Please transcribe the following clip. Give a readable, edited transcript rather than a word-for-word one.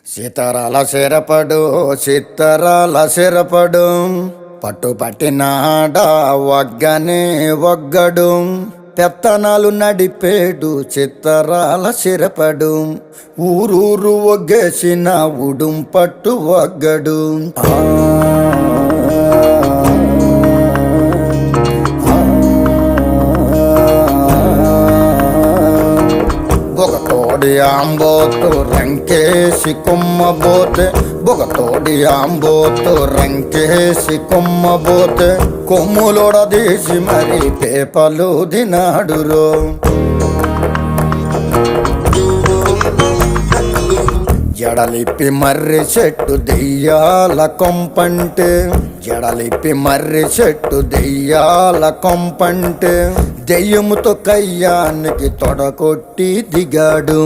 సీతారాల సిరపడు చిత్తరాల సిరపడు పట్టుపట్టినాడా ఒగ్గనే ఒగ్గడు పెత్తనాలు నడిపేడు చిత్తరాల సిరపడు ఊరూరు ఒగ్గేసిన ఉడుం పట్టు ఒగ్గడు బొగతోడి ఆంబోతు రంకేసి కొమ్మబోతే బొగతోడి ఆంబోతు రంకేసి కొమ్మబోతే కొమ్ములోడదీసి మరి పేపలు దినాడురో జడలిప్పి మర్రి చెట్టు దెయ్యాల కొంపంటే జడలిప్పి మర్రి చెట్టు దెయ్యాల కొంపంటే దెయ్యముతో కయ్యానికి తొడకొట్టి దిగాడు